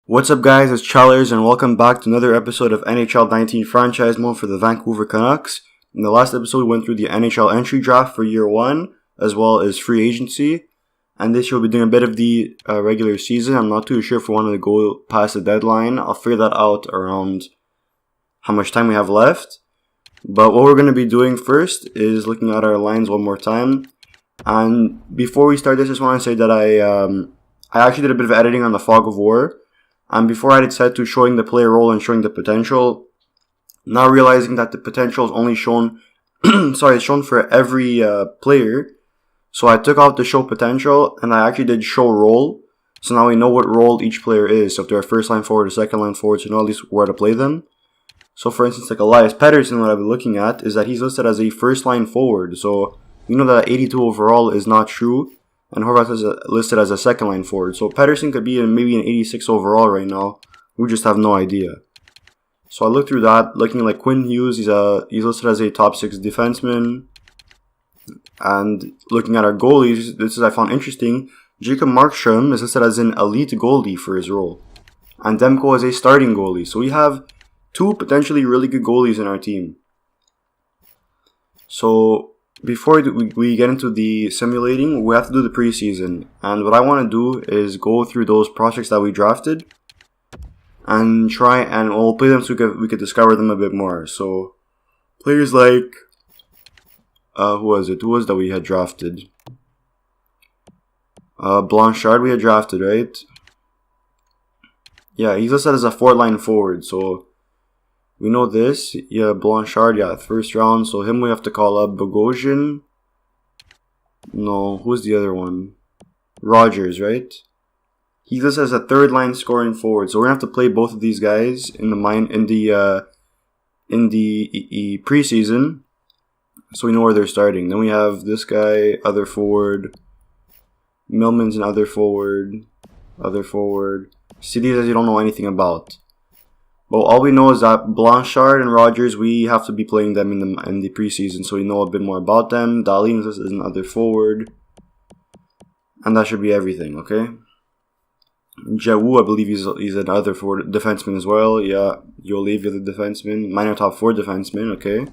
What's up, guys? It's Challers, and welcome back to another episode of NHL 19 franchise mode for the Vancouver Canucks. In the last episode, we went through the NHL entry draft for year one, as well as free agency. And this year, we'll be doing a bit of the regular season. I'm not too sure if we want to go past the deadline. I'll figure that out around how much time we have left. But what we're going to be doing first is looking at our lines one more time. And before we start this, I just want to say that I actually did a bit of editing on the Fog of War. And before I had set to showing the player role and showing the potential, now realizing that the potential is only shown, it's shown for every player. So I took out the show potential and I actually did show role. So now we know what role each player is. So if they're a first line forward or second line forward, so we know at least where to play them. So for instance, like Elias Pettersson, what I've been looking at is that he's listed as a first line forward. So we know that 82 overall is not true. And Horvath is listed as a second line forward. So Pettersson could be maybe an 86 overall right now. We just have no idea. So I looked through that, looking like Quinn Hughes, he's listed as a top 6 defenseman. And looking at our goalies, this is I found interesting. Jacob Markstrom is listed as an elite goalie for his role. And Demko is a starting goalie. So we have 2 potentially really good goalies in our team. So before we get into the simulating, we have to do the preseason. And what I want to do is go through those prospects that we drafted and try and we'll play them so we could discover them a bit more. So players like who was that we had drafted? Blanchard we had drafted, right? Yeah, he's listed as a 4-line forward, so we know this. Yeah, Blanchard, first round. So him we have to call up. Bogosian. No, who's the other one? Rogers, right? He listed as a 3rd-line scoring forward. So we're gonna have to play both of these guys in the preseason, so we know where they're starting. Then we have this guy, other forward. Millman's an other forward. See, these guys you don't know anything about. But all we know is that Blanchard and Rogers, we have to be playing them in the preseason, so we know a bit more about them. Dahlin is another forward. And that should be everything, okay? Jawu, I believe he's another forward defenseman as well. Yeah, you'll leave the defenseman. Minor top 4 defenseman, okay?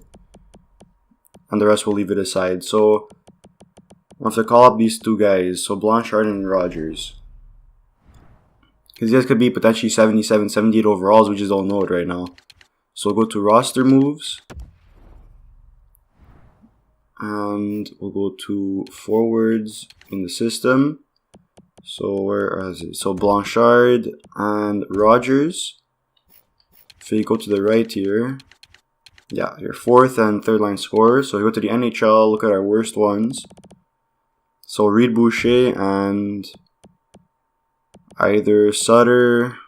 And the rest we'll leave it aside. So, I have to call up these 2 guys. So, Blanchard and Rogers. Because these guys could be potentially 77, 78 overalls. We just don't know it right now. So we'll go to roster moves. And we'll go to forwards in the system. So where is it? So Blanchard and Rogers. So you go to the right here. Yeah, your 4th and 3rd line scorers. So you go to the NHL, look at our worst ones. So Reed Boucher and either Sutter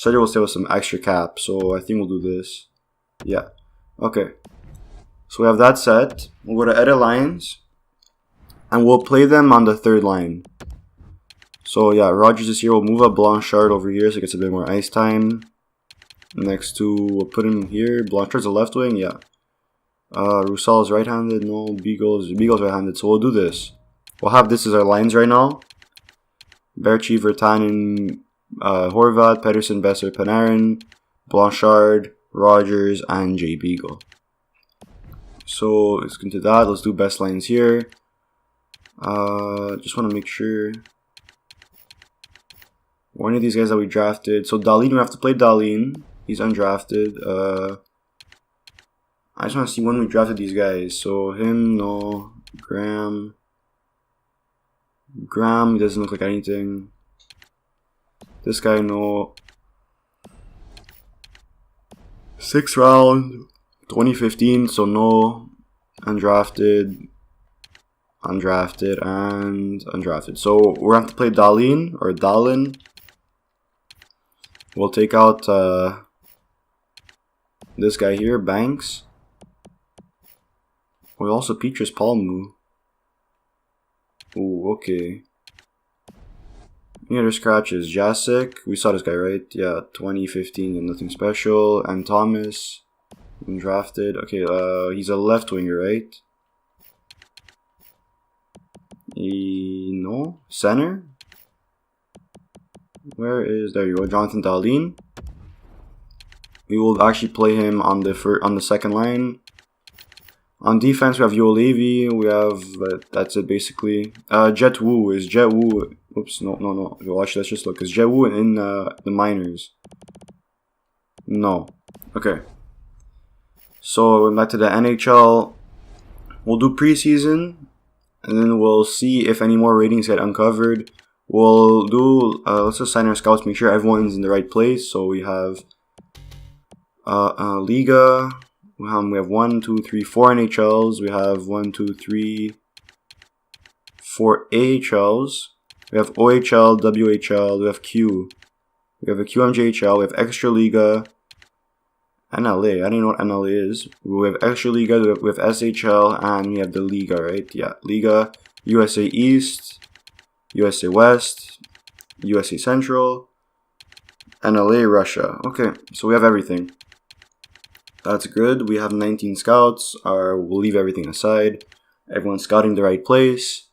will stay with some extra cap, so I think we'll do this. Yeah. Okay. So we have that set. We'll go to edit lines. And we'll play them on the 3rd line. So yeah, Rogers is here. We'll move up Blanchard over here so he gets a bit more ice time. Next to, we'll put him here. Blanchard's a left wing, yeah. Roussel is right-handed. No, Beagle's right-handed. So we'll do this. We'll have this as our lines right now. Berchi, Virtanen, Horvath, Pettersson, Besser, Panarin, Blanchard, Rogers, and Jay Beagle. So let's get into that. Let's do best lines here. Just want to make sure. One of these guys that we drafted. So Dahlin, we have to play Dahlin. He's undrafted. I just want to see when we drafted these guys. So him, no. Graham doesn't look like anything. This guy, no. 6th round, 2015, so no. Undrafted, and undrafted. So we're going to have to play Dahlin. We'll take out this guy here, Banks. We'll also Petrus Palmu. Ooh, okay. Any other scratches? Jacek, we saw this guy, right? Yeah, 2015 and nothing special. And Thomas, drafted. Okay, he's a left winger, right? No, center. There you go, Jonathan Dahlin. We will actually play him on the second line. On defense, we have Yo Levy. We have that's it basically. Jet Wu. Oops, no. Watch, let's just look. Is Jet Wu in the minors? No. Okay. So back to the NHL. We'll do preseason, and then we'll see if any more ratings get uncovered. We'll do. Let's just sign our scouts. Make sure everyone's in the right place. So we have Liga. We have 1, 2, 3, 4 NHLs. We have 1, 2, 3, 4 AHLs. We have OHL, WHL. We have Q. We have a QMJHL. We have Extra Liga. NLA. I don't even know what NLA is. We have Extra Liga. We have SHL, and we have the Liga, right? Yeah, Liga. USA East, USA West, USA Central, NLA, Russia. Okay, so we have everything. That's good. We have 19 scouts. We'll leave everything aside. Everyone's scouting the right place.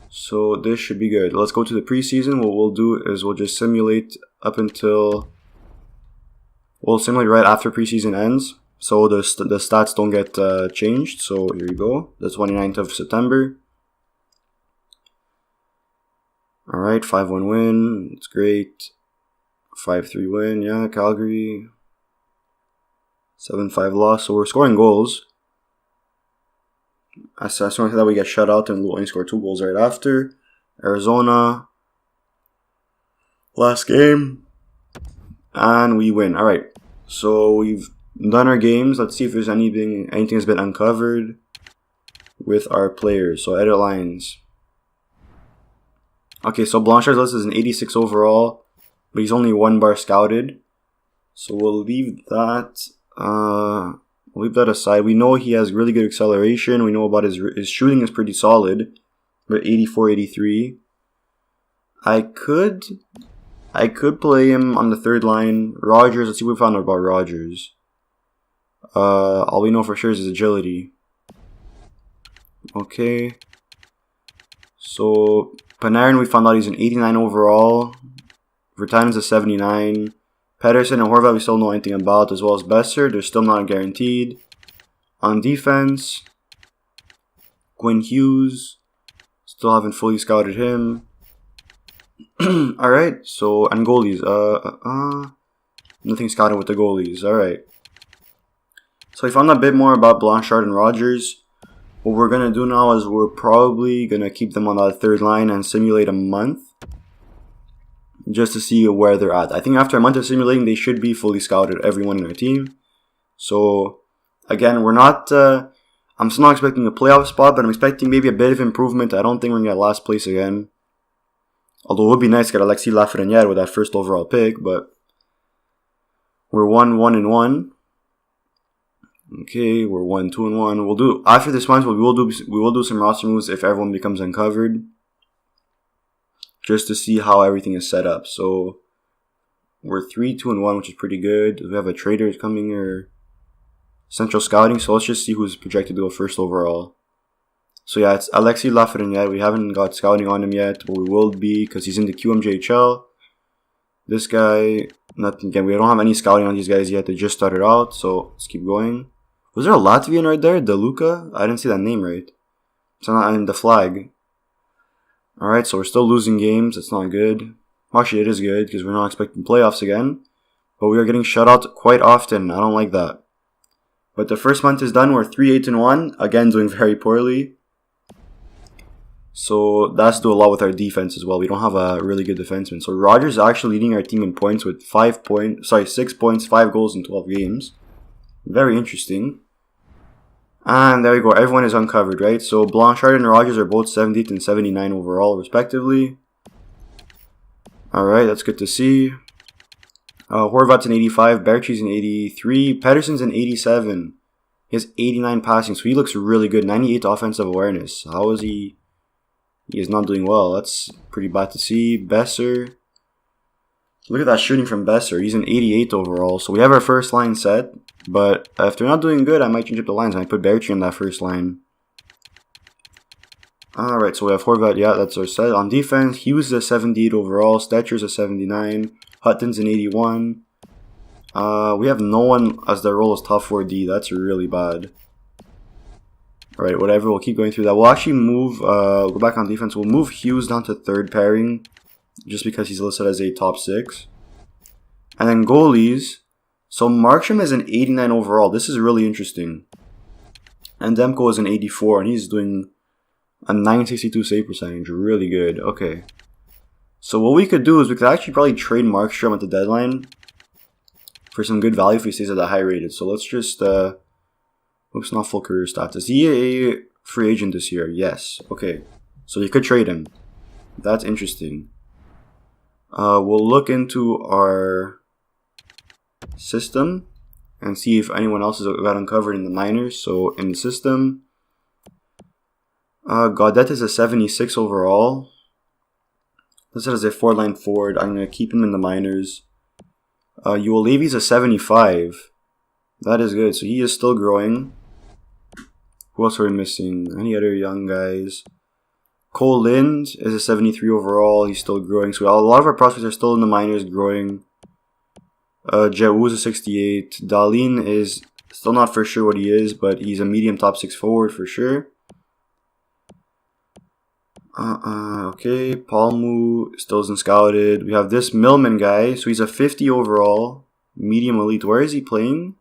So this should be good. Let's go to the preseason. What we'll do is we'll just simulate up until... We'll simulate right after preseason ends. So the stats don't get changed. So here you go. The 29th of September. Alright, 5-1 win. It's great. 5-3 win. Yeah, Calgary. 7-5 loss. So we're scoring goals. As soon as that we get shut out and we'll only score 2 goals right after. Arizona. Last game. And we win. Alright. So we've done our games. Let's see if there's anything has been uncovered with our players. So edit lines. Okay, so Blanchard's list is an 86 overall, but he's only 1 bar scouted. So we'll leave that. We'll leave that aside. We know he has really good acceleration. We know about his shooting is pretty solid, but 84, 83. I could play him on the third line. Rogers, let's see what we found out about Rogers. All we know for sure is his agility. Okay. So Panarin, we found out he's an 89 overall. Vertanen's a 79. Pedersen and Horvat, we still don't know anything about, as well as Besser. They're still not guaranteed. On defense, Quinn Hughes. Still haven't fully scouted him. Alright, so, and goalies. Nothing scouted with the goalies. Alright. So we found a bit more about Blanchard and Rogers. What we're going to do now is we're probably going to keep them on that third line and simulate a month. Just to see where they're at. I think after a month of simulating, they should be fully scouted, everyone in our team. So, again, we're not... I'm still not expecting a playoff spot, but I'm expecting maybe a bit of improvement. I don't think we're going to get last place again. Although it would be nice to get Alexis Lafreniere with that first overall pick, but... We're 1-1-1. Okay, we're 1-2-1. We'll do after this month. We will do some roster moves if everyone becomes uncovered, just to see how everything is set up. So we're 3-2-1, which is pretty good. We have a trader coming here, central scouting. So let's just see who's projected to go first overall. So yeah, it's Alexis Lafreniere. We haven't got scouting on him yet, but we will be because he's in the QMJHL. This guy, nothing again. We don't have any scouting on these guys yet. They just started out, so let's keep going. Was there a Latvian right there? DeLuca? I didn't see that name right. It's not in the flag. Alright, so we're still losing games. That's not good. Actually, it is good because we're not expecting playoffs again. But we are getting shut out quite often. I don't like that. But the first month is done. We're 3-8-1. Again, doing very poorly. So that's to do a lot with our defense as well. We don't have a really good defenseman. So Rogers is actually leading our team in points with 6 points, 5 goals in 12 games. Very interesting. And there we go. Everyone is uncovered, right? So Blanchard and Rogers are both 78 and 79 overall, respectively. Alright, that's good to see. Horvat's an 85. Berchi's an 83. Pedersen's an 87. He has 89 passing, so he looks really good. 98 offensive awareness. How is he? He is not doing well. That's pretty bad to see. Besser. Look at that shooting from Besser. He's an 88 overall. So we have our first line set. But if they're not doing good, I might change up the lines. I might put Berchi in that first line. Alright, so we have Horvat, yeah, that's our set. On defense, Hughes is a 78 overall, Stetcher's a 79, Hutton's an 81. We have no one as their role as top 4D, that's really bad. Alright, whatever, we'll keep going through that. We'll actually move, go back on defense, we'll move Hughes down to third pairing, just because he's listed as a top 6. And then goalies, so Markstrom is an 89 overall, this is really interesting. And Demko is an 84, and he's doing a 962 save percentage, really good. Okay. So what we could do is we could actually probably trade Markstrom at the deadline for some good value if he stays at the high rated. So let's just, oops, not full career stats. Is he a free agent this year? Yes. Okay. So you could trade him. That's interesting. We'll look into our system and see if anyone else has got uncovered in the minors. So in the system, Gaudette is a 76 overall. This is a 4-line forward. I'm going to keep him in the minors. Uolevi's a 75. That is good. So he is still growing. Who else are we missing? Any other young guys? Cole Lind is a 73 overall. He's still growing. So a lot of our prospects are still in the minors growing. Jawu's a 68. Dalin is still not for sure what he is, but he's a medium top 6 forward for sure. Okay, Palmu still isn't scouted. We have this Millman guy, so he's a 50 overall, medium elite. Where is he playing?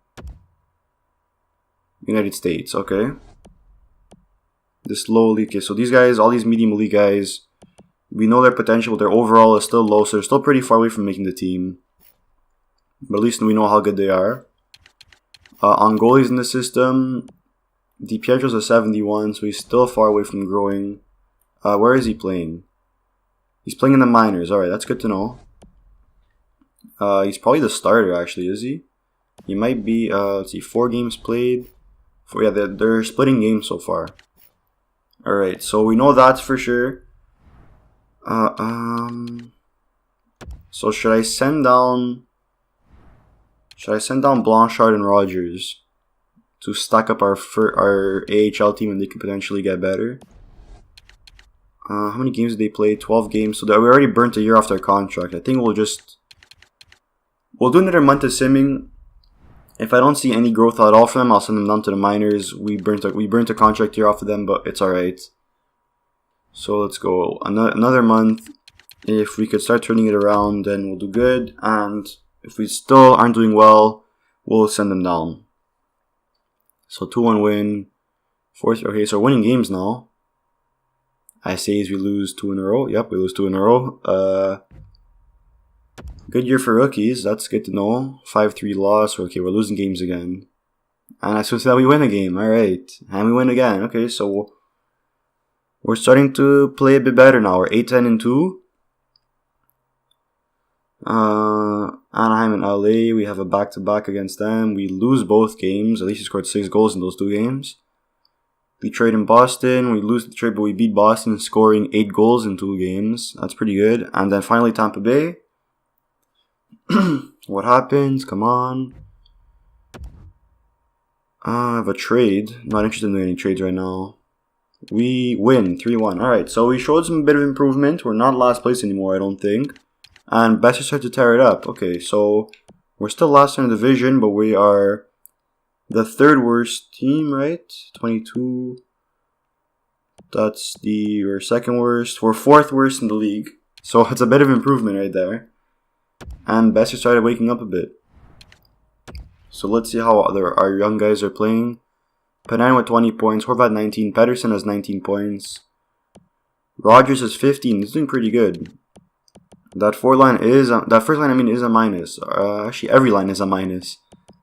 United States, okay. This low elite, okay, so these guys, all these medium elite guys, we know their potential, but their overall is still low, so they're still pretty far away from making the team. But at least we know how good they are. On goalies in the system, DiPietro's a 71, so he's still far away from growing. Where is he playing? He's playing in the minors. Alright, that's good to know. He's probably the starter, actually, is he? He might be, let's see, 4 games played. Yeah, they're splitting games so far. Alright, so we know that's for sure. So should I send down Blanchard and Rogers to stack up our AHL team and they could potentially get better? How many games did they play? 12 games. So we already burnt a year off their contract. I think we'll do another month of simming. If I don't see any growth at all from them, I'll send them down to the minors. We burnt a contract year off of them, but it's alright. So let's go. Another month. If we could start turning it around, then we'll do good. And if we still aren't doing well, we'll send them down. So 2-1 win. Okay, so we're winning games now. I say we lose 2 in a row. Yep, we lose 2 in a row. Good year for rookies. That's good to know. 5-3 loss. Okay, we're losing games again. And I suppose that we win a game. Alright. And we win again. Okay, so we're starting to play a bit better now. We're 8-10-2. Anaheim and LA. We have a back-to-back against them. We lose both games. At least we scored 6 goals in those 2 games. Detroit and Boston, we lose Detroit, but we beat Boston, scoring 8 goals in 2 games. That's pretty good. And then finally Tampa Bay. What happens? Come on. I have a trade. Not interested in doing any trades right now. We win 3-1. Alright, so we showed some bit of improvement. We're not last place anymore, I don't think. And Besser started to tear it up. Okay, so we're still last in the division, but we are the 3rd worst team, right? 22. That's we're 2nd worst. We're 4th worst in the league. So it's a bit of improvement right there. And Besser started waking up a bit. So let's see how our young guys are playing. Panarin with 20 points. Horvat 19. Pettersson has 19 points. Rogers has 15. He's doing pretty good. That first line is a minus. Actually, every line is a minus.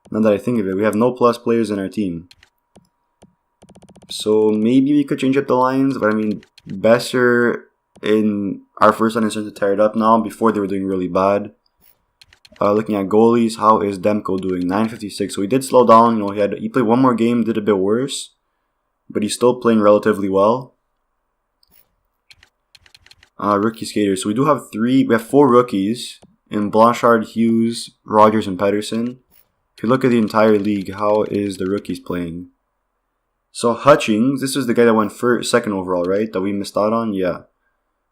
Now that I think of it, we have no plus players in our team. So maybe we could change up the lines, but I mean, Besser in our first line is starting to tear it up now. Before they were doing really bad. Looking at goalies, how is Demko doing? 956. So he did slow down. You know, he played 1 more game, did a bit worse, but he's still playing relatively well. Rookie skaters. So we have 4 rookies in Blanchard, Hughes, Rogers, and Pettersson. If you look at the entire league, how is the rookies playing? So Hutchings, this is the guy that went second overall, right? That we missed out on? Yeah.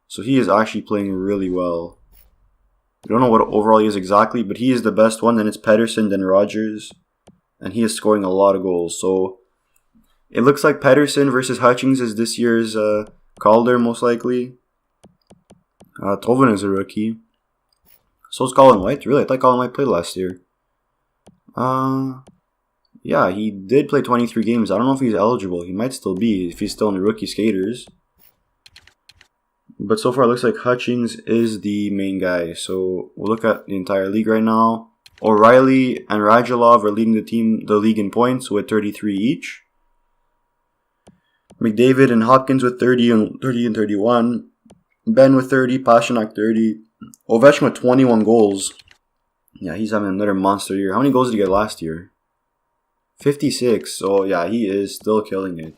So he is actually playing really well. We don't know what overall he is exactly, but he is the best one. Then it's Pedersen, then Rogers. And he is scoring a lot of goals. So it looks like Pedersen versus Hutchings is this year's Calder, most likely. Tovin is a rookie. So is Colin White. Really? I thought Colin White played last year. Yeah, he did play 23 games. I don't know if he's eligible. He might still be if he's still in the rookie skaters. But so far it looks like Hutchings is the main guy. So we'll look at the entire league right now. O'Reilly and Radulov are leading the league in points with 33 each. McDavid and Hopkins with 30 and 31. Ben with 30, Pasternak 30. Ovechkin with 21 goals. Yeah, he's having another monster year. How many goals did he get last year? 56. So yeah, he is still killing it.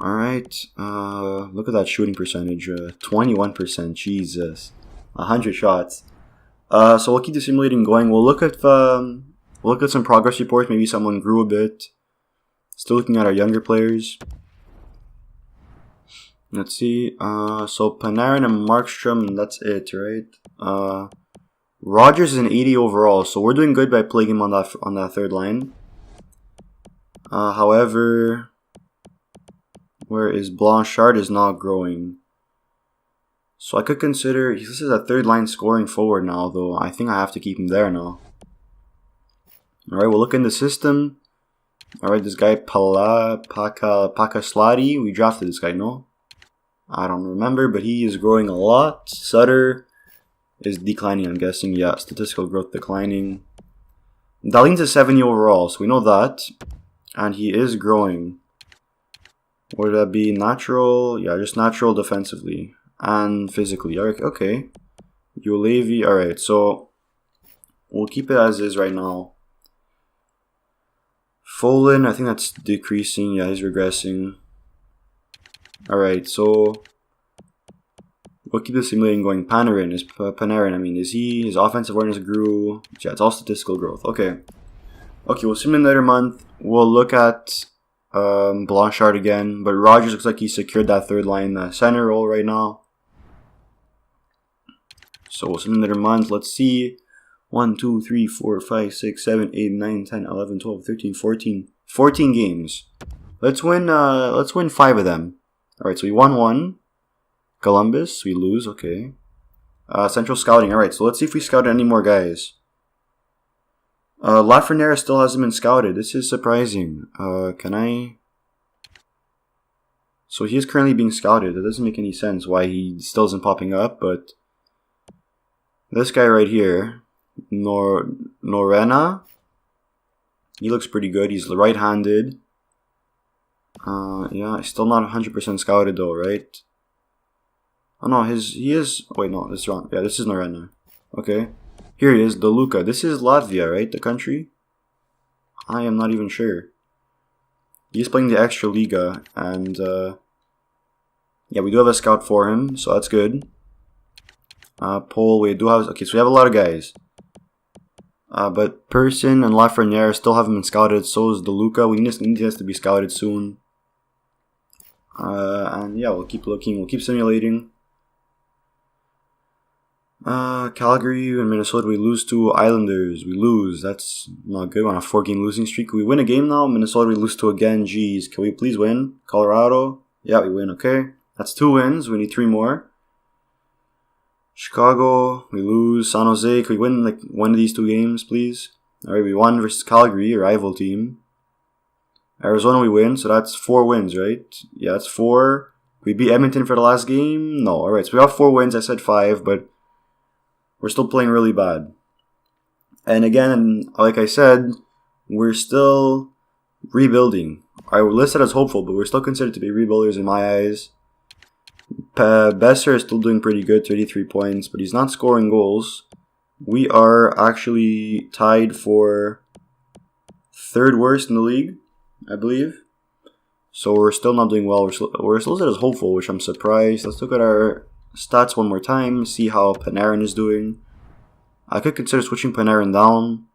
Alright, look at that shooting percentage. 21%, Jesus. 100 shots. So we'll keep the simulating going. We'll look at some progress reports. Maybe someone grew a bit. Still looking at our younger players. Let's see. So Panarin and Markstrom, that's it, right? Rogers is an 80 overall, so we're doing good by playing him on that third line. However, where is Blanchard is not growing. So I could consider, this is a third line scoring forward now, though. I think I have to keep him there now. Alright, we'll look in the system. Alright, this guy Pakaslati, we drafted this guy, no? I don't remember, but he is growing a lot. Sutter is declining, I'm guessing. Yeah, statistical growth declining. Dahlin's a 70 overall, so we know that. And he is growing. Would that be natural? Yeah, just natural defensively. And physically. Okay. Ulevi. Alright, so we'll keep it as is right now. Follin, I think that's decreasing. Yeah, he's regressing. Alright, so we'll keep the simulating going. Panarin, is his offensive awareness grew? Yeah, it's all statistical growth. Okay, we'll simulate another month. We'll look at Blanchard again, but Rogers looks like he secured that third line center role right now. So we'll simulate another month. Let's see. 1, 2, 3, 4, 5, 6, 7, 8, 9, 10, 11, 12, 13, 14. 14 games. Let's win 5 of them. Alright, so we won 1. Columbus, we lose, okay. Central Scouting, alright, so let's see if we scouted any more guys. Lafreniere still hasn't been scouted. This is surprising. So he is currently being scouted. It doesn't make any sense why he still isn't popping up, but this guy right here, Norena, he looks pretty good. He's right-handed. Yeah, he's still not 100% scouted though, right? Oh no, he is. Wait, no, that's wrong. Yeah, this is Norena. Okay, here he is, DeLuca. This is Latvia, right? The country? I am not even sure. He's playing the Extra Liga, and yeah, we do have a scout for him, so that's good. Pole, we do have. Okay, so we have a lot of guys. But Person and Lafreniere still haven't been scouted. So is DeLuca. We need this to be scouted soon. And yeah, we'll keep looking. We'll keep simulating. Calgary and Minnesota, we lose to Islanders. We lose. That's not good. We're on a 4-game losing streak. Can we win a game now? Minnesota, we lose to again. Jeez. Can we please win? Colorado. Yeah, we win. Okay. That's 2 wins. We need 3 more. Chicago, we lose. San Jose, can we win like one of these 2 games, please? Alright, we won versus Calgary, a rival team. Arizona, we win, so that's 4 wins, right? Yeah, that's 4. We beat Edmonton for the last game? No, alright, so we have 4 wins. I said 5, but we're still playing really bad. And again, like I said, we're still rebuilding. Alright, we're listed as hopeful, but we're still considered to be rebuilders in my eyes. Besser is still doing pretty good, 33 points, but he's not scoring goals. We are actually tied for 3rd worst in the league, I believe. So we're still not doing well. We're still listed as hopeful, which I'm surprised. Let's look at our stats one more time, see how Panarin is doing. I could consider switching Panarin down.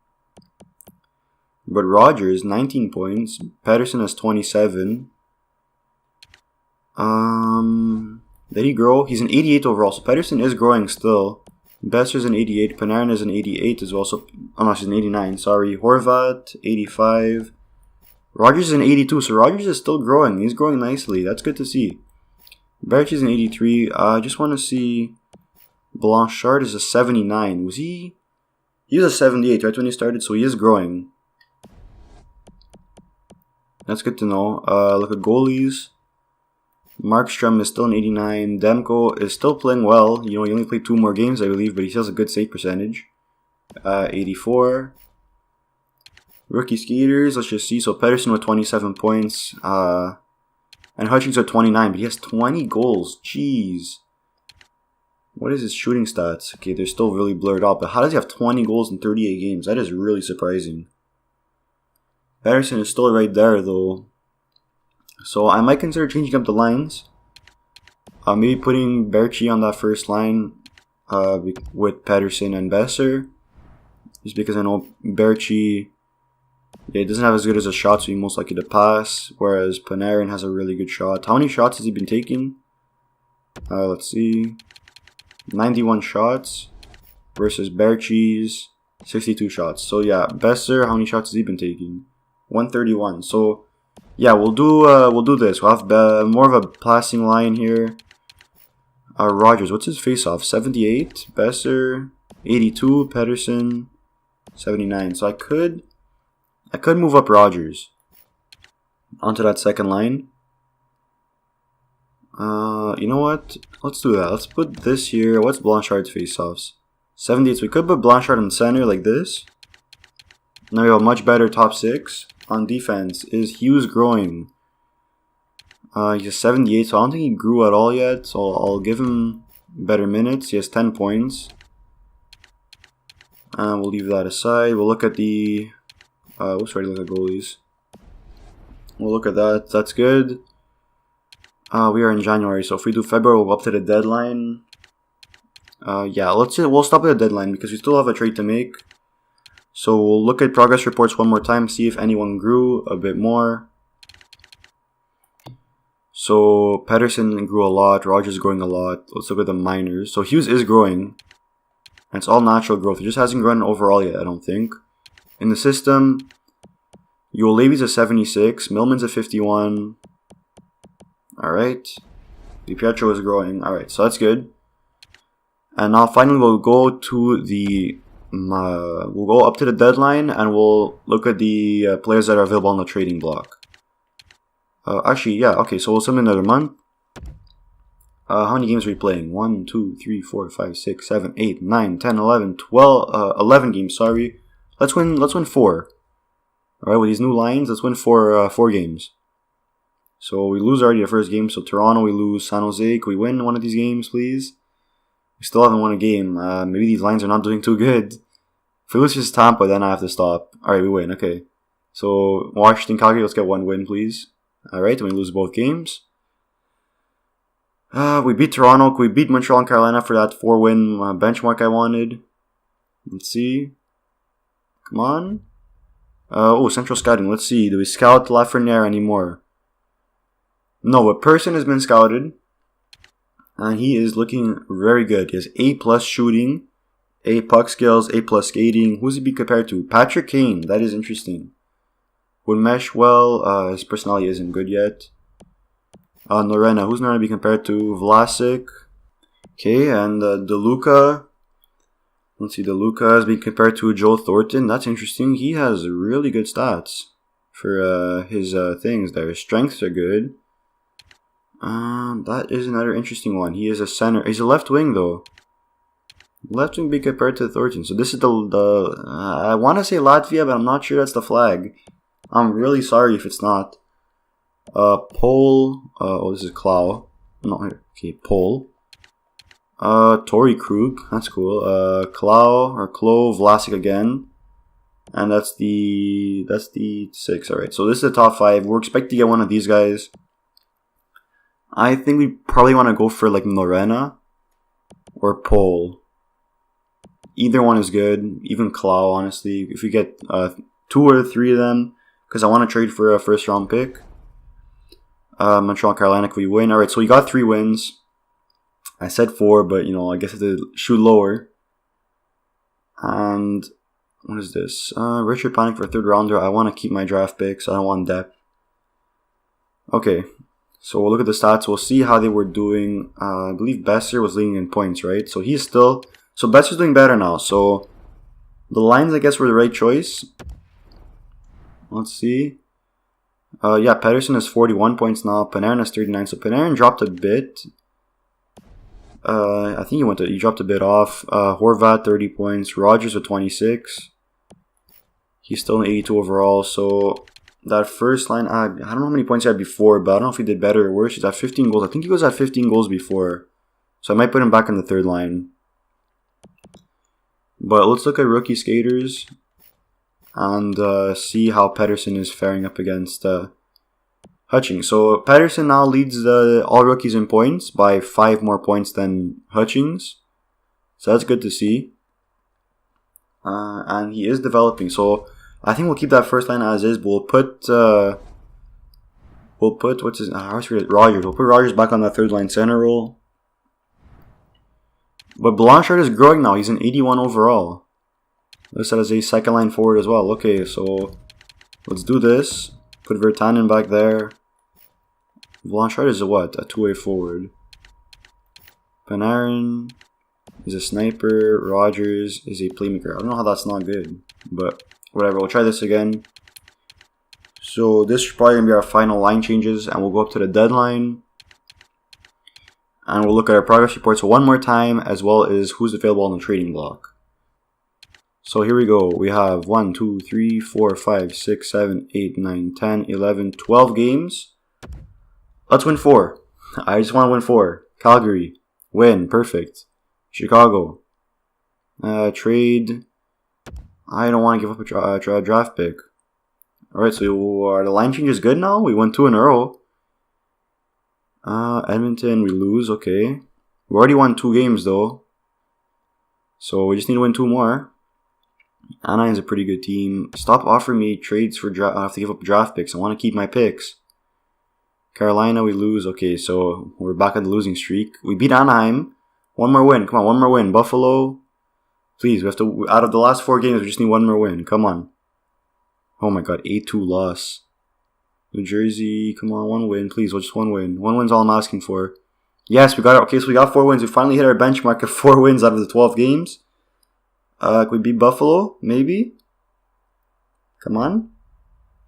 But Rogers, 19 points. Pedersen has 27. Did he grow? He's an 88 overall, so Pedersen is growing still. Besser's an 88. Panarin is an 88 as well. So, oh no, she's an 89. Sorry. Horvat, 85. Rogers is an 82, so Rogers is still growing. He's growing nicely. That's good to see. Baertschi's an 83. I just want to see. Blanchard is a 79. Was he? He was a 78 right when he started, so he is growing. That's good to know. Look at goalies. Markstrom is still an 89. Demko is still playing well. You know, he only played 2 more games, I believe, but he still has a good save percentage. 84. Rookie skaters, let's just see. So Pedersen with 27 points. And Hutchings with 29, but he has 20 goals. Jeez. What is his shooting stats? Okay, they're still really blurred out, but how does he have 20 goals in 38 games? That is really surprising. Pedersen is still right there, though. So I might consider changing up the lines. Maybe putting Baertschi on that first line with Pedersen and Besser. Just because I know Baertschi, he doesn't have as good as a shot, so he's most likely to pass. Whereas Panarin has a really good shot. How many shots has he been taking? Let's see. 91 shots versus Baertschi's 62 shots. So yeah, Besser, how many shots has he been taking? 131. So yeah, we'll do this. We'll have more of a passing line here. Rogers, what's his face-off? 78. Besser, 82. Pedersen, 79. So I could move up Rogers onto that second line. You know what? Let's do that. Let's put this here. What's Blanchard's face-offs? 78. So we could put Blanchard in center like this. Now we have a much better top 6. On defense, is Hughes growing? He's 78, so I don't think he grew at all yet. So I'll give him better minutes. He has 10 points. We'll leave that aside. We'll look at the... let's try to look at goalies. We'll look at that. That's good. We are in January, so if we do February, we'll go up to the deadline. Yeah, we'll stop at the deadline because we still have a trade to make. So we'll look at progress reports one more time, see if anyone grew a bit more. So Pedersen grew a lot, Rogers growing a lot. Let's look at the minors. So Hughes is growing. And it's all natural growth. It just hasn't grown overall yet, I don't think. In the system, Ulevi's a 76, Millman's a 51. Alright. DiPietro is growing. Alright, so that's good. And now finally we'll go to the... we'll go up to the deadline and we'll look at the players that are available on the trading block. Actually, yeah, okay, so we'll submit another month. How many games are we playing? 1, 2, 3, 4, 5, 6, 7, 8, 9, 10, 11, 12, 11 games, sorry. Let's win 4. Alright, with these new lines, let's win 4 games. So we lose already the first game, so Toronto we lose, San Jose, can we win one of these games, please? We still haven't won a game. Maybe these lines are not doing too good. If we lose just Tampa, then I have to stop. Alright, we win. Okay. So, Washington, Calgary, let's get 1 win, please. Alright, and we lose both games. We beat Toronto. We beat Montreal and Carolina for that 4-win benchmark I wanted. Let's see. Come on. Central scouting. Let's see. Do we scout Lafreniere anymore? No, a person has been scouted. And he is looking very good. He has A+ shooting, A puck skills, A+ skating. Who's he be compared to? Patrick Kane. That is interesting. Would mesh well. His personality isn't good yet. Norena. Who's Norena be compared to? Vlasic. Okay, and DeLuca. Let's see. DeLuca is being compared to Joe Thornton. That's interesting. He has really good stats for his things there. His strengths are good. That is another interesting one. He is a center. He's a left wing though. Left wing be compared to Thornton. So this is the I want to say Latvia, but I'm not sure that's the flag. I'm really sorry if it's not. Pole. This is Klau. No, okay, Pole. Torrey Krug. That's cool. Klau or Klo Vlasic again. And that's the 6. Alright, so this is the top 5. We're expecting to get one of these guys. I think we probably want to go for like Norena or Pole. Either one is good. Even Klau, honestly. If we get 2 or 3 of them because I want to trade for a first round pick. Montreal, Carolina, can we win? Alright, so we got 3 wins. I said 4, but I guess I have to shoot lower. And what is this? Richard Panik for a 3rd rounder. I want to keep my draft picks. I don't want depth. Okay, so we'll look at the stats. We'll see how they were doing. I believe Besser was leading in points, right? So he's still... So Besser's doing better now. So the lines, I guess, were the right choice. Let's see. Yeah, Pettersson has 41 points now. Panarin has 39. So Panarin dropped a bit. I think he dropped a bit off. Horvat 30 points. Rogers with 26. He's still an 82 overall. So that first line, I don't know how many points he had before, but I don't know if he did better or worse. He's at 15 goals. I think he was at 15 goals before. So I might put him back on the 3rd line. But let's look at rookie skaters and see how Pettersson is faring up against Hutchings. So Pettersson now leads all rookies in points by 5 more points than Hutchings. So that's good to see. And he is developing. So I think we'll keep that first line as is. But we'll put Rogers. We'll put Rogers back on that 3rd line center role. But Blanchard is growing now. He's an 81 overall. Listed as a 2nd line forward as well. Okay, so let's do this. Put Virtanen back there. Blanchard is a what? A 2-way forward. Panarin is a sniper. Rogers is a playmaker. I don't know how that's not good. But whatever. We'll try this again. So this is probably going to be our final line changes. And we'll go up to the deadline. And we'll look at our progress reports one more time, as well as who's available on the trading block. So here we go. We have 1, 2, 3, 4, 5, 6, 7, 8, 9, 10, 11, 12 games. Let's win 4. I just want to win 4. Calgary. Win. Perfect. Chicago. Trade. I don't want to give up a draft pick. Alright, so are the line changes good now? We won 2 in a row. Edmonton, we lose, okay. We already won 2 games though. So we just need to win 2 more. Anaheim's a pretty good team. Stop offering me trades for I have to give up draft picks. I want to keep my picks. Carolina, we lose. Okay, so we're back on the losing streak. We beat Anaheim. 1 more win. Come on, 1 more win. Buffalo. Please, we have to... Out of the last 4 games, we just need 1 more win. Come on. Oh my god, 8-2 loss. New Jersey, come on, 1 win, please, just 1 win. 1 win's all I'm asking for. Yes, we got it. Okay, so we got 4 wins. We finally hit our benchmark of 4 wins out of the 12 games. Could we beat Buffalo? Maybe? Come on.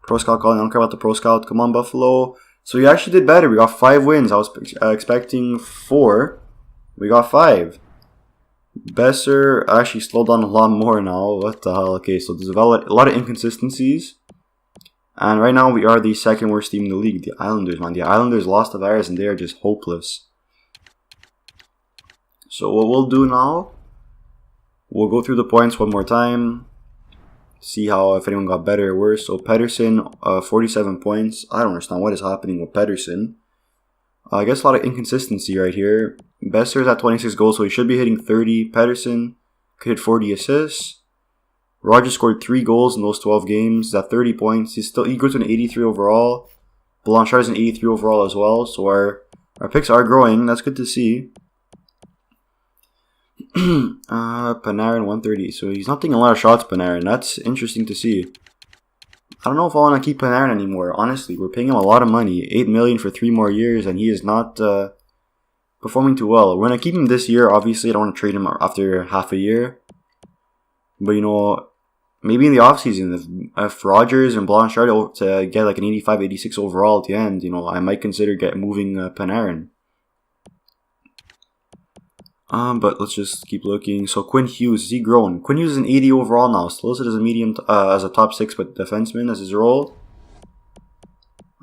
Pro Scout calling. I don't care about the Pro Scout. Come on, Buffalo. So we actually did better. We got 5 wins. I was expecting 4. We got 5. Besser actually slowed down a lot more now. What the hell? Okay, so there's a lot of inconsistencies. And right now we are the 2nd worst team in the league. The Islanders, man. The Islanders lost the virus and they are just hopeless. So what we'll do now, we'll go through the points one more time. See if anyone got better or worse. So Pettersson, 47 points. I don't understand what is happening with Pettersson. I guess a lot of inconsistency right here. Besser's at 26 goals, so he should be hitting 30. Pettersson could hit 40 assists. Rogers scored 3 goals in those 12 games. He's at 30 points. He goes to an 83 overall. Blanchard is an 83 overall as well. So our picks are growing. That's good to see. Panarin 130. So he's not taking a lot of shots, Panarin. That's interesting to see. I don't know if I want to keep Panarin anymore. Honestly, we're paying him a lot of money. $8 million for 3 more years, and he is not performing too well. We're going to keep him this year. Obviously, I don't want to trade him after half a year. But, maybe in the offseason, if Rogers and Blanchard to get like an 85, 86 overall at the end, I might consider moving Panarin. But let's just keep looking. So Quinn Hughes, is he grown? Quinn Hughes is an 80 overall now. Still listed as a as a top 6 but defenseman as his role.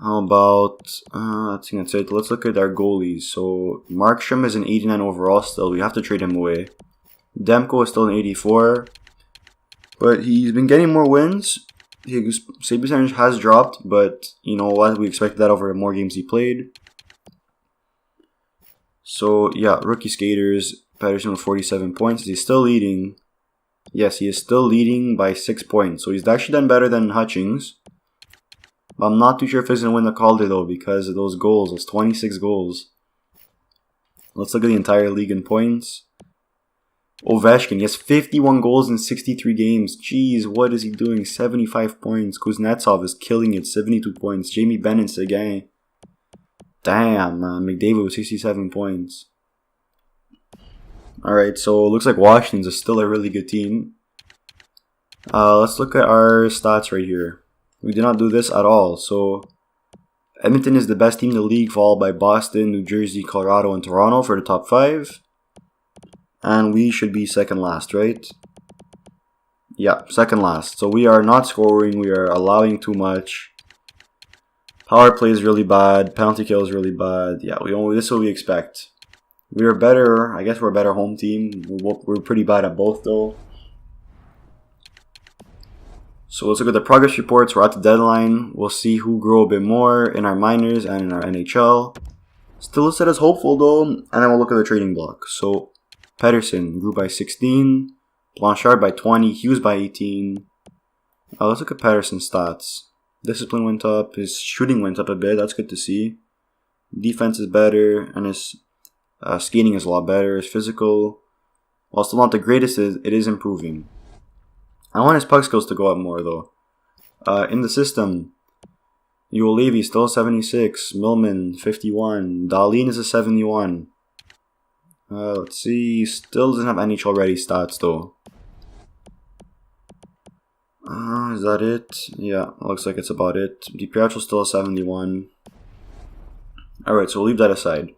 How about I think that's it. Let's look at our goalies. So Markstrom is an 89 overall still. We have to trade him away. Demko is still an 84. But he's been getting more wins. His save percentage has dropped, but you know what? We expected that over more games he played. So yeah, rookie skaters, Pettersson with 47 points. He's still leading. Yes, he is still leading by 6 points. So he's actually done better than Hutchings. But I'm not too sure if he's going to win the Calder though because of those goals, those 26 goals. Let's look at the entire league in points. Ovechkin, he has 51 goals in 63 games. Jeez, what is he doing? 75 points. Kuznetsov is killing it, 72 points. Jamie Benn, Seguin. Damn, McDavid with 67 points. Alright, so it looks like Washington's still a really good team. Let's look at our stats right here. We did not do this at all. So, Edmonton is the best team in the league, followed by Boston, New Jersey, Colorado, and Toronto for the top 5. And we should be second last, right? Yeah, second last. So we are not scoring. We are allowing too much. Power play is really bad. Penalty kill is really bad. Yeah, this is what we expect. We are better. I guess we're a better home team. We're pretty bad at both, though. So let's look at the progress reports. We're at the deadline. We'll see who grew a bit more in our minors and in our NHL. Still listed as hopeful, though. And then we'll look at the trading block. So Pedersen grew by 16. Blanchard by 20. Hughes by 18. Let's look at Pedersen's stats. Discipline went up. His shooting went up a bit. That's good to see. Defense is better. And his skating is a lot better. His physical, while still not the greatest, it is improving. I want his puck skills to go up more, though. In the system, Uolevi still 76. Millman, 51. Dahlin is a 71. Let's see. Still doesn't have NHL ready stats though. Is that it? Yeah, looks like it's about it. DiPietro's still a 71. Alright, so we'll leave that aside.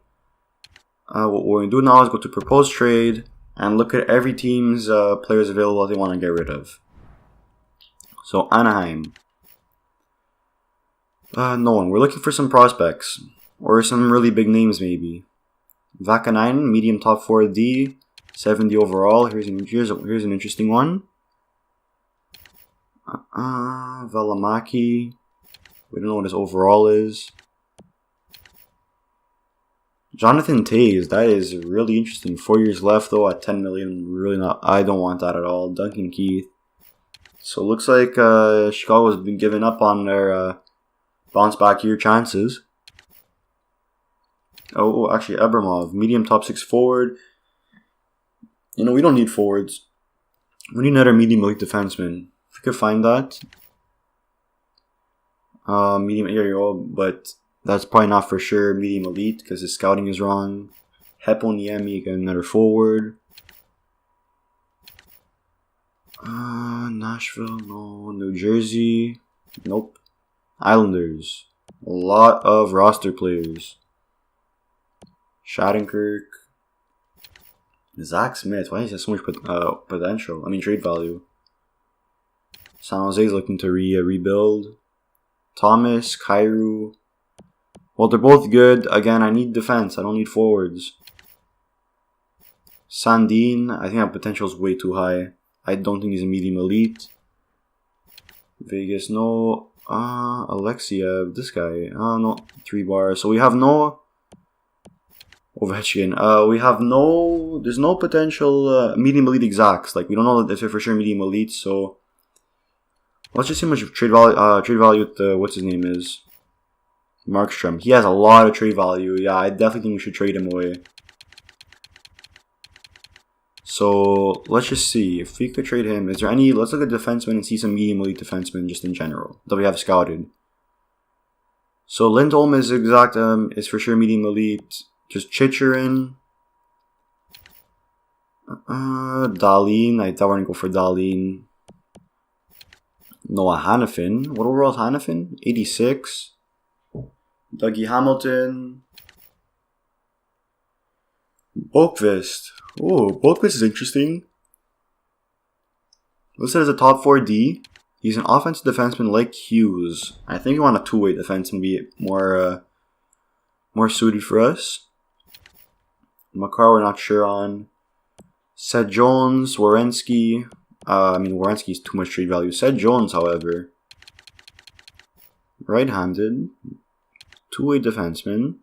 What we're going to do now is go to propose trade and look at every team's players available that they want to get rid of. So Anaheim. No one. We're looking for some prospects. Or some really big names maybe. Vakanainen, medium top 4D, 70 overall. Here's an interesting one. Valimaki. We don't know what his overall is. Jonathan Toews, that is really interesting. 4 years left though at 10 million. Really not. I don't want that at all. Duncan Keith. So it looks like Chicago's been giving up on their bounce back year chances. Oh, actually, Abramov, medium top 6 forward. You know, we don't need forwards. We need another medium elite defenseman. If we could find that. Medium, here you go, but that's probably not for sure medium elite because his scouting is wrong. Heponiemi, again, another forward. Nashville, no. New Jersey, nope. Islanders, a lot of roster players. Shattenkirk. Zach Smith. Why is he have so much potential? I mean, trade value. San Jose is looking to rebuild. Thomas, Kyrou. Well, they're both good. Again, I need defense. I don't need forwards. Sandin. I think that potential is way too high. I don't think he's a medium elite. Vegas, no. Alexiev. This guy. No. 3 bars. So we have no... Ovechkin. There's no potential medium elite exacts. Like, we don't know if they're for sure medium elite, so let's just see how much trade value with what's his name is. Markstrom. He has a lot of trade value. Yeah, I definitely think we should trade him away. So let's just see if we could trade him. Is there any? Let's look at defensemen and see some medium elite defensemen just in general that we have scouted. So Lindholm is is for sure medium elite. Just Chicherin. Dahlin. I thought we're going to go for Dahlin. Noah Hannafin. What overall is Hannafin? 86. Dougie Hamilton. Boqvist. Oh, Boqvist is interesting. Listed as a top 4D. He's an offensive defenseman like Hughes. I think we want a two-way defenseman be more suited for us. Makar, we're not sure on. Seth Jones, Werenski. Werenski's too much trade value. Seth Jones, however. Right-handed. Two-way defenseman.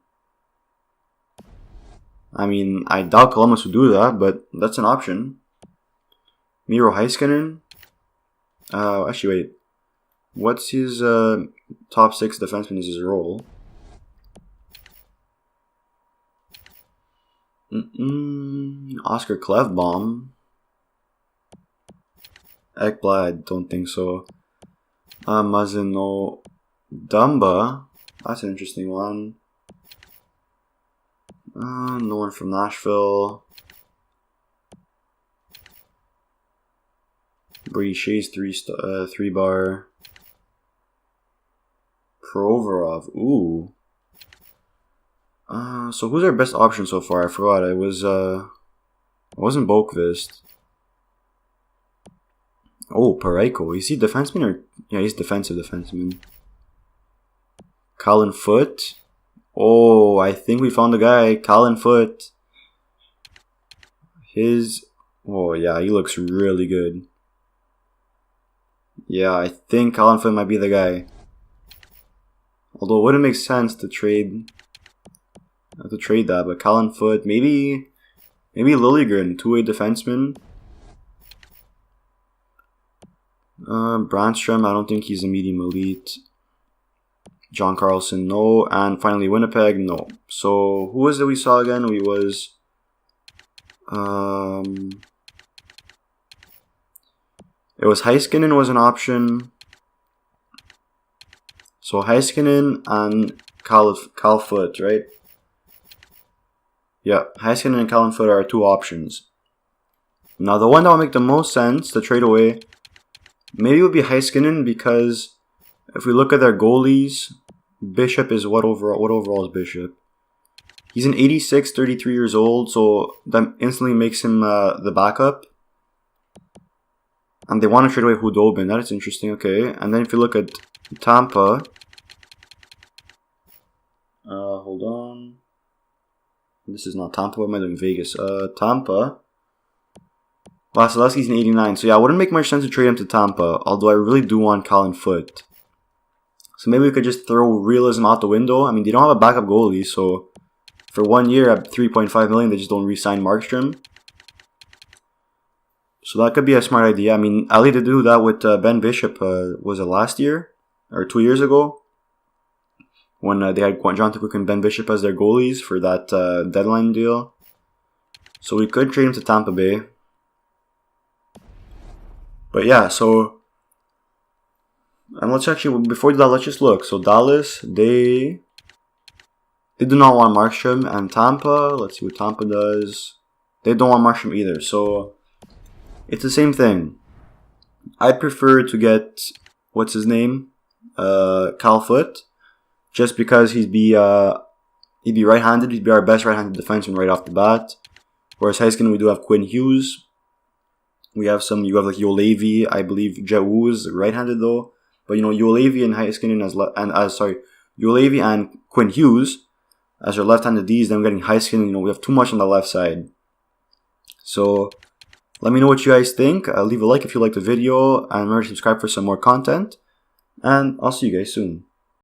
I mean, I doubt Columbus would do that, but that's an option. Miro Heiskanen. Actually, wait. What's his top 6 defenseman is his role? Oscar Klefbom. Ekblad, I don't think so. Mazino Dumba. That's an interesting one. No one from Nashville. Brady Shea's 3-bar. Provorov. Ooh. So who's our best option so far? I forgot. It wasn't Boqvist. Oh, Parayko. Is he defenseman or... Yeah, he's defensive defenseman. Colin Foote. Oh, I think we found the guy. Colin Foote. Oh, yeah, he looks really good. Yeah, I think Colin Foote might be the guy. Although it wouldn't make sense to trade that, but Colin Foote, maybe Liljegren, 2-way defenseman. Brandstrom, I don't think he's a medium elite. John Carlson, no. And finally Winnipeg, no. So who was it we saw again? It was Heiskanen was an option. So Heiskanen and Cal Foote, right? Yeah, Heiskanen and Colin Foote are 2 options. Now the one that would make the most sense to trade away maybe would be Heiskanen, because if we look at their goalies, Bishop is what overall is Bishop? He's an 86, 33 years old, so that instantly makes him the backup. And they want to trade away Hudobin. That is interesting, okay. And then if you look at Tampa, hold on. This is not Tampa, what am I doing? Vegas. Tampa. Vasilevsky's an 89, so yeah, it wouldn't make much sense to trade him to Tampa, although I really do want Colin Foote. So maybe we could just throw realism out the window. I mean, they don't have a backup goalie, so for 1 year at $3.5 million, they just don't re-sign Markstrom. So that could be a smart idea. I mean, Ali did do that with Ben Bishop, was it last year? Or 2 years ago? When they had Jonathan Quick and Ben Bishop as their goalies for that deadline deal. So we could trade him to Tampa Bay. But yeah, so... And let's actually, before that, let's just look. So Dallas, they do not want Markstrom. And Tampa, let's see what Tampa does. They don't want Markstrom either. So it's the same thing. I'd prefer to get, what's his name? Cal Foote. Just because he'd be right-handed. He'd be our best right-handed defenseman right off the bat. Whereas Heiskanen, we do have Quinn Hughes. You have like Juolevi, I believe Jau's right-handed though. But you know, Juolevi and Heiskanen Juolevi and Quinn Hughes as our left-handed Ds. Then we're getting Heiskanen. You know, we have too much on the left side. So let me know what you guys think. Leave a like if you liked the video, and remember to subscribe for some more content. And I'll see you guys soon.